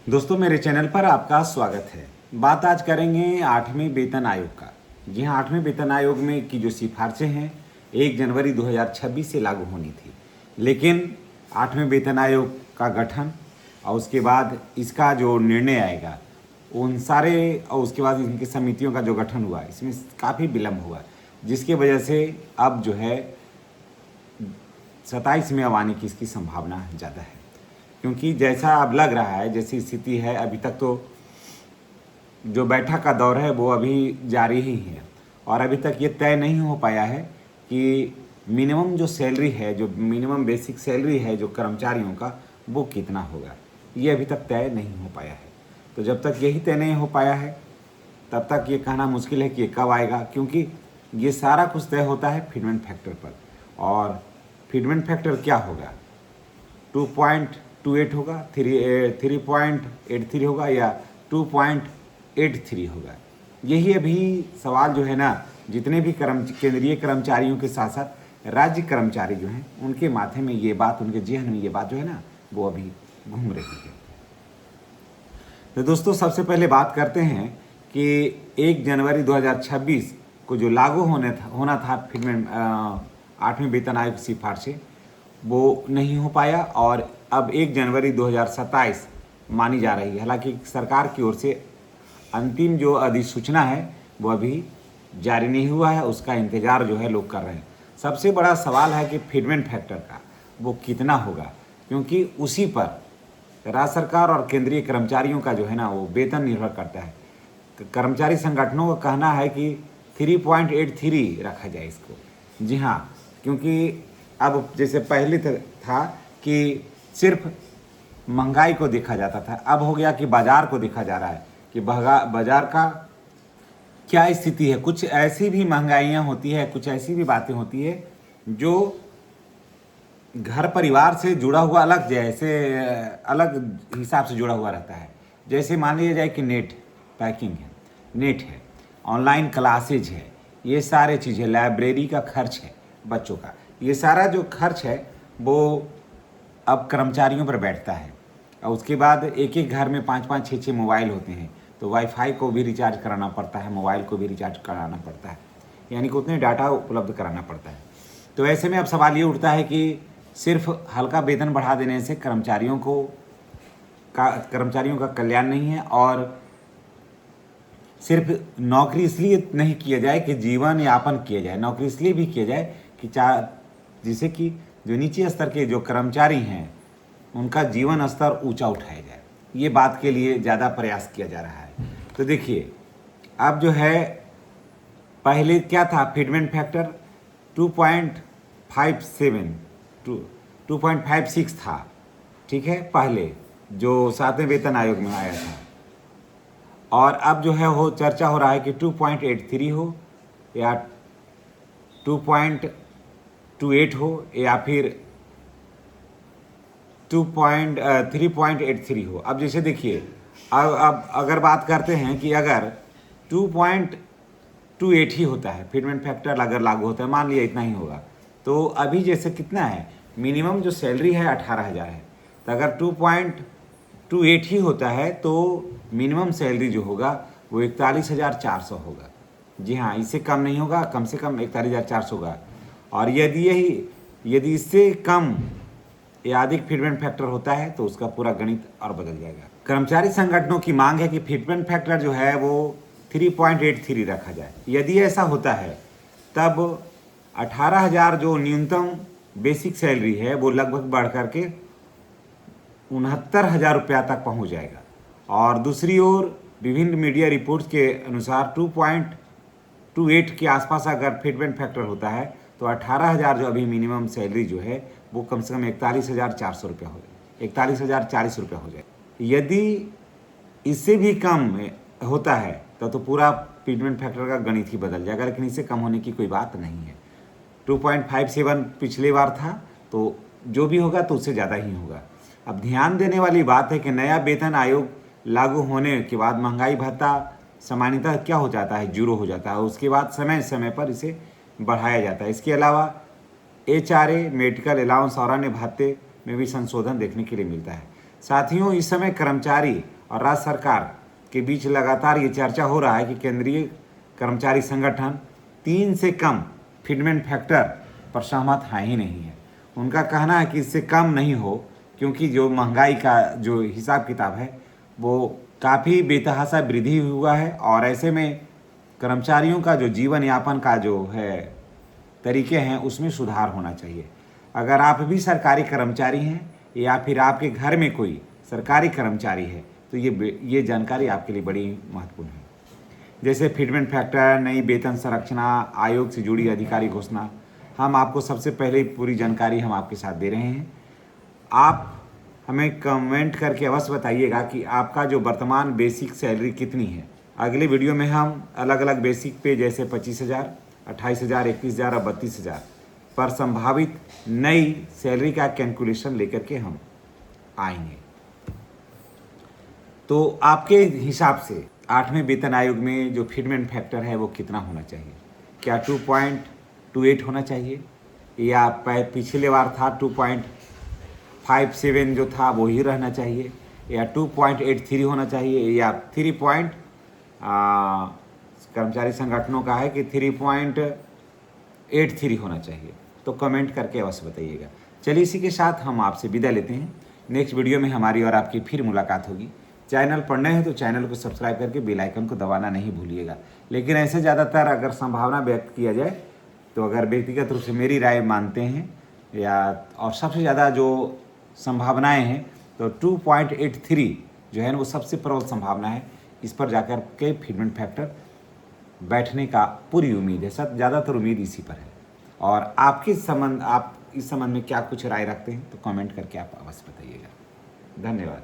दोस्तों, मेरे चैनल पर आपका स्वागत है। बात आज करेंगे 8वें वेतन आयोग का। जी हाँ, 8वें वेतन आयोग में की जो सिफारिशें हैं 1 जनवरी 2026 से लागू होनी थी, लेकिन 8वें वेतन आयोग का गठन और उसके बाद इसका जो निर्णय आएगा उन सारे और उसके बाद इनकी समितियों का जो गठन हुआ इसमें काफ़ी विलम्ब हुआ, जिसकी वजह से अब जो है 27 में अब आने की इसकी संभावना ज़्यादा है। क्योंकि जैसा अब लग रहा है, जैसी स्थिति है अभी तक, तो जो बैठक का दौर है वो अभी जारी ही है और अभी तक ये तय नहीं हो पाया है कि मिनिमम जो सैलरी है, जो मिनिमम बेसिक सैलरी है जो कर्मचारियों का, वो कितना होगा, ये अभी तक तय नहीं हो पाया है। तो जब तक यही तय नहीं हो पाया है तब तक ये कहना मुश्किल है कि ये कब आएगा, क्योंकि ये सारा कुछ तय होता है फिटमेंट फैक्टर पर। और फिटमेंट फैक्टर क्या होगा, 2.28 होगा, 3.83 होगा या 2.83 होगा, यही अभी सवाल जो है ना, जितने भी केंद्रीय कर्मचारियों के साथ साथ राज्य कर्मचारी जो हैं उनके माथे में ये बात, उनके जेहन में ये बात जो है ना, वो अभी घूम रही है। तो दोस्तों, सबसे पहले बात करते हैं कि 1 जनवरी 2026 को जो लागू होना था फिटमेंट 8वें वेतन आयोग की सिफारिशें, वो नहीं हो पाया और अब 1 जनवरी 2027 मानी जा रही है। हालांकि सरकार की ओर से अंतिम जो अधिसूचना है वो अभी जारी नहीं हुआ है, उसका इंतज़ार जो है लोग कर रहे हैं। सबसे बड़ा सवाल है कि फिटमेंट फैक्टर का वो कितना होगा, क्योंकि उसी पर राज्य सरकार और केंद्रीय कर्मचारियों का जो है ना वो वेतन निर्भर करता है। कर्मचारी संगठनों का कहना है कि 3.83 रखा जाए इसको। जी हाँ, क्योंकि अब जैसे पहले था कि सिर्फ महंगाई को देखा जाता था, अब हो गया कि बाज़ार को देखा जा रहा है कि बाज़ार का क्या स्थिति है। कुछ ऐसी भी महंगाइयाँ होती है, कुछ ऐसी भी बातें होती है जो घर परिवार से जुड़ा हुआ अलग हिसाब से जुड़ा हुआ रहता है। जैसे मान लिया जाए कि नेट पैकिंग है, नेट है, ऑनलाइन क्लासेज है, ये सारे चीज़ें, लाइब्रेरी का खर्च है बच्चों का, ये सारा जो खर्च है वो अब कर्मचारियों पर बैठता है। और उसके बाद एक एक घर में 5-5, 6-6 मोबाइल होते हैं, तो वाईफाई को भी रिचार्ज कराना पड़ता है, मोबाइल को भी रिचार्ज कराना पड़ता है, यानी कि उतने डाटा उपलब्ध कराना पड़ता है। तो ऐसे में अब सवाल ये उठता है कि सिर्फ हल्का वेतन बढ़ा देने से कर्मचारियों का कल्याण नहीं है, और सिर्फ नौकरी इसलिए नहीं किया जाए कि जीवन यापन किया जाए, नौकरी इसलिए भी किया जाए कि जिससे कि जो नीचे स्तर के जो कर्मचारी हैं उनका जीवन स्तर ऊंचा उठाया जाए। ये बात के लिए ज़्यादा प्रयास किया जा रहा है। तो देखिए, अब जो है पहले क्या था, फिटमेंट फैक्टर 2.57 2.56 था, ठीक है, पहले जो 7वें वेतन आयोग में आया था। और अब जो है वो चर्चा हो रहा है कि 2.83 हो या 2.28 हो या फिर 3.83 हो। अब जैसे देखिए, अब अगर बात करते हैं कि अगर 2.28 ही होता है, फिटमेंट फैक्टर अगर लागू होता है, मान लिया इतना ही होगा, तो अभी जैसे कितना है, मिनिमम जो सैलरी है 18,000 है, तो अगर 2.28 ही होता है तो मिनिमम सैलरी जो होगा वो 41,400 होगा। जी हाँ, इससे कम नहीं होगा, कम से कम 41,400 होगा। और यदि इससे कम या अधिक फिटमेंट फैक्टर होता है तो उसका पूरा गणित और बदल जाएगा। कर्मचारी संगठनों की मांग है कि फिटमेंट फैक्टर जो है वो 3.83 रखा जाए। यदि ऐसा होता है तब 18,000 जो न्यूनतम बेसिक सैलरी है वो लगभग बढ़ करके 69,000 रुपया तक पहुँच जाएगा। और दूसरी ओर विभिन्न मीडिया रिपोर्ट्स के अनुसार 2.28 के आसपास अगर फिटमेंट फैक्टर होता है तो 18,000 जो अभी मिनिमम सैलरी जो है वो कम से कम 41,400 रुपया हो जाए, 41,040 रुपया हो जाए। यदि इससे भी कम होता है तो पूरा फिटमेंट फैक्टर का गणित ही बदल जाएगा, लेकिन इससे कम होने की कोई बात नहीं है। 2.57 पिछले बार था, तो जो भी होगा तो उससे ज़्यादा ही होगा। अब ध्यान देने वाली बात है कि नया वेतन आयोग लागू होने के बाद महंगाई भत्ता सामान्यतः क्या हो जाता है, जीरो हो जाता है, उसके बाद समय समय पर इसे बढ़ाया जाता है। इसके अलावा HRA, मेडिकल अलाउंस और अन्य भत्ते में भी संशोधन देखने के लिए मिलता है। साथियों, इस समय कर्मचारी और राज्य सरकार के बीच लगातार ये चर्चा हो रहा है कि केंद्रीय कर्मचारी संगठन 3 से कम फिटमेंट फैक्टर पर सहमत है ही नहीं है। उनका कहना है कि इससे कम नहीं हो, क्योंकि जो महंगाई का जो हिसाब किताब है वो काफ़ी बेतहाशा वृद्धि हुआ है और ऐसे में कर्मचारियों का जो जीवन यापन का जो है तरीके हैं उसमें सुधार होना चाहिए। अगर आप भी सरकारी कर्मचारी हैं या फिर आपके घर में कोई सरकारी कर्मचारी है तो ये जानकारी आपके लिए बड़ी महत्वपूर्ण है। जैसे फिटमेंट फैक्टर, नई वेतन संरचना आयोग से जुड़ी अधिकारी घोषणा, हम आपको सबसे पहले पूरी जानकारी हम आपके साथ दे रहे हैं। आप हमें कमेंट करके अवश्य बताइएगा कि आपका जो वर्तमान बेसिक सैलरी कितनी है। अगले वीडियो में हम अलग अलग बेसिक पे जैसे 25,000, 28,000, 21,000 और 32,000 पर संभावित नई सैलरी का कैलकुलेशन लेकर के हम आएंगे। तो आपके हिसाब से 8वें वेतन आयोग में जो फिटमेंट फैक्टर है वो कितना होना चाहिए? क्या 2.28 होना चाहिए या पिछले बार था 2.57 जो था वो ही रहना चाहिए, या 2.83 होना चाहिए, या कर्मचारी संगठनों का है कि 3.83 होना चाहिए? तो कमेंट करके अवश्य बताइएगा। चलिए इसी के साथ हम आपसे विदा लेते हैं। नेक्स्ट वीडियो में हमारी और आपकी फिर मुलाकात होगी। चैनल पर नए हैं तो चैनल को सब्सक्राइब करके बेल आइकन को दबाना नहीं भूलिएगा। लेकिन ऐसे ज़्यादातर अगर संभावना व्यक्त किया जाए तो अगर व्यक्तिगत रूप से मेरी राय मानते हैं या और सबसे ज़्यादा जो संभावनाएं हैं तो 2.83 जो है ना वो सबसे प्रबल संभावना है। इस पर जाकर के फिटमेंट फैक्टर बैठने का पूरी उम्मीद है। सब ज़्यादातर उम्मीद इसी पर है। और आप इस संबंध में क्या कुछ राय रखते हैं तो कमेंट करके आप अवश्य बताइएगा। धन्यवाद।